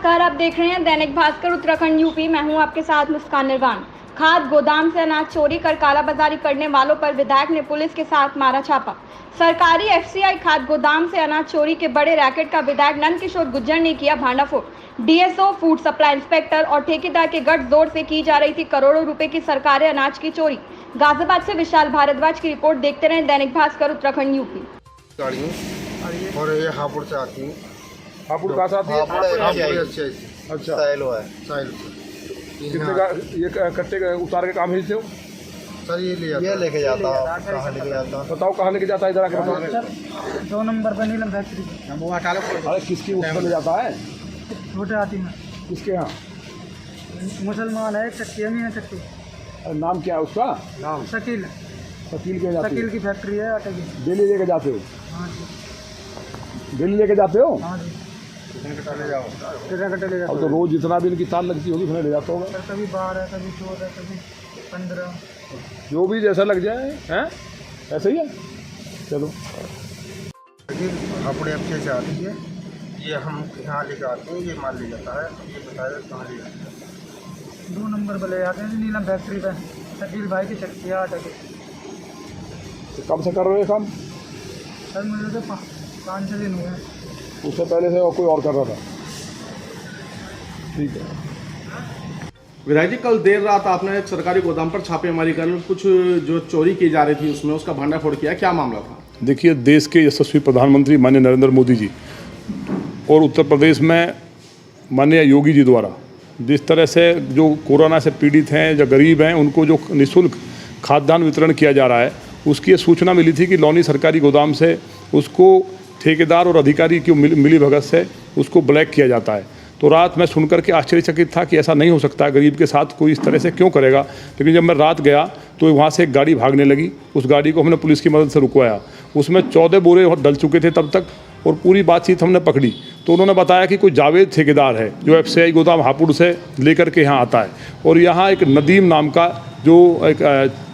नमस्कार, आप देख रहे हैं दैनिक भास्कर उत्तराखंड यूपी। मैं हूं आपके साथ मुस्कान निर्वाण। खाद गोदाम से अनाज चोरी कर कालाबाजारी करने वालों पर विधायक ने पुलिस के साथ मारा छापा। सरकारी एफसीआई खाद गोदाम से अनाज चोरी के बड़े रैकेट का विधायक नंदकिशोर गुर्जर ने किया भांडाफोड़। डीएसओ, फूड सप्लाई इंस्पेक्टर और ठेकेदार के गठजोड़ से की जा रही थी करोड़ों रुपए की सरकारी अनाज की चोरी। गाजियाबाद से विशाल भारद्वाज की रिपोर्ट। देखते रहे दैनिक भास्कर उत्तराखंड यूपी। और ये हापुड़ से आती है। हापुड़ कहाँ से आती है? अच्छा, साहिल साहिल कितने का ये कट्टे का उतार के काम भेजते हो? सर ये लेके जाता कहाँ लेके जाता? बताओ कहाँ लेके जाता है, इधर आके बताओ। 2 नंबर पर नीलम फैक्ट्री। अरे किसकी उसमें ले जाता है? छोटे आती में किसके यहाँ? मुसलमान है, चक्की है, मीना चक्की। अरे नाम क्या है उसका? नाम शकील शकील के जाते शकील की फैक्ट्री है आटे की। डेली लेके जाते हो? हाँ जी, डेली लेके जाते हो? हाँ जी, ले जाओ। कितना कट्टे ले अब जाते तो रोज जितना भी इनकी ताल लगती होगी फिर ले जाता होगा। हैं? कभी 12, कभी 14, कभी 15। जो भी जैसा लग जाए हैं, ऐसे ही है। चलो हापुड़ एफसीआई से आती है। ये हम यहाँ लेके आते हैं, ये माल ले जाता है। ये बताया कहाँ ले जाता है? 2 नंबर पर ले जाते हैं नीलम फैक्ट्री पे। शकील भाई की चक्की है आटे की। तो कब से कर रहे हो काम? सर मुझे तो 5-6 दिन हुए हैं। उससे पहले से और कोई और कर रहा था? ठीक है। विधायक जी, कल देर रात आपने एक सरकारी गोदाम पर छापेमारी कर कुछ जो चोरी की जा रही थी उसमें उसका भांडाफोड़ किया, क्या मामला था? देखिए, देश के यशस्वी प्रधानमंत्री माननीय नरेंद्र मोदी जी और उत्तर प्रदेश में माननीय योगी जी द्वारा जिस तरह से जो कोरोना से पीड़ित हैं या गरीब हैं उनको जो निःशुल्क खाद्यान्न वितरण किया जा रहा है, उसकी ये सूचना मिली थी कि लौनी सरकारी गोदाम से उसको ठेकेदार और अधिकारी की मिली भगत से उसको ब्लैक किया जाता है। तो रात मैं सुनकर के आश्चर्यचकित था कि ऐसा नहीं हो सकता, गरीब के साथ कोई इस तरह से क्यों करेगा। लेकिन जब मैं रात गया तो वहाँ से एक गाड़ी भागने लगी। उस गाड़ी को हमने पुलिस की मदद से रुकवाया। उसमें 14 बोरे डल चुके थे तब तक, और पूरी बातचीत हमने पकड़ी तो उन्होंने बताया कि कोई जावेद ठेकेदार है जो एफसीआई गोदाम हापुड़ से लेकर के यहाँ आता है, और यहाँ एक नदीम नाम का जो एक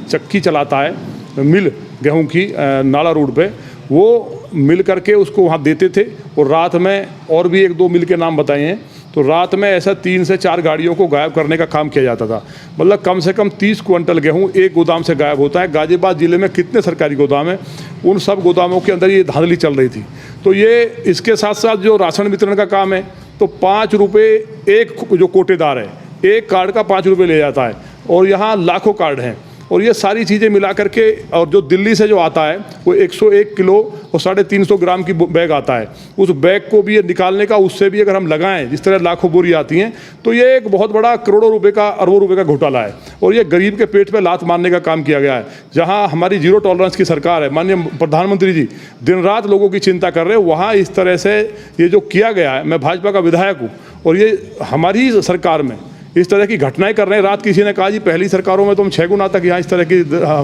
चक्की चलाता है मिल गेहूँ की नाला रोड पे, वो मिल करके उसको वहाँ देते थे। और रात में और भी 1-2 मिल के नाम बताए हैं, तो रात में ऐसा 3 से 4 गाड़ियों को गायब करने का काम किया जाता था। मतलब कम से कम 30 क्विंटल गेहूँ एक गोदाम से गायब होता है। गाजियाबाद जिले में कितने सरकारी गोदाम हैं, उन सब गोदामों के अंदर ये धांधली चल रही थी। तो ये इसके साथ साथ जो राशन वितरण का काम है, तो 5 रुपये एक जो कोटेदार है, एक कार्ड का 5 रुपये ले जाता है, और यहाँ लाखों कार्ड हैं। और ये सारी चीज़ें मिला करके, और जो दिल्ली से जो आता है वो 101 किलो और 350 ग्राम की बैग आता है, उस बैग को भी ये निकालने का, उससे भी अगर हम लगाएं जिस तरह लाखों बोरी आती हैं, तो ये एक बहुत बड़ा करोड़ों रुपए का, अरबों रुपए का घोटाला है। और ये गरीब के पेट पे लात मारने का काम किया गया है। जहां हमारी जीरो टॉलरेंस की सरकार है, माननीय प्रधानमंत्री जी दिन रात लोगों की चिंता कर रहे हैं, वहाँ इस तरह से ये जो किया गया है। मैं भाजपा का विधायक हूँ और ये हमारी सरकार में इस तरह की घटनाएं कर रहे हैं। रात किसी ने कहा जी पहली सरकारों में तो हम 6 गुना तक यहाँ इस तरह की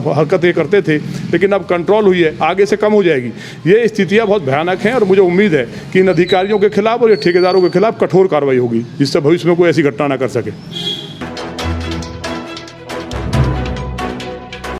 हरकतें करते थे, लेकिन अब कंट्रोल हुई है, आगे से कम हो जाएगी। ये स्थितियाँ बहुत भयानक हैं और मुझे उम्मीद है कि इन अधिकारियों के खिलाफ और ये ठेकेदारों के खिलाफ कठोर कार्रवाई होगी, जिससे भविष्य में कोई ऐसी घटना ना कर सके।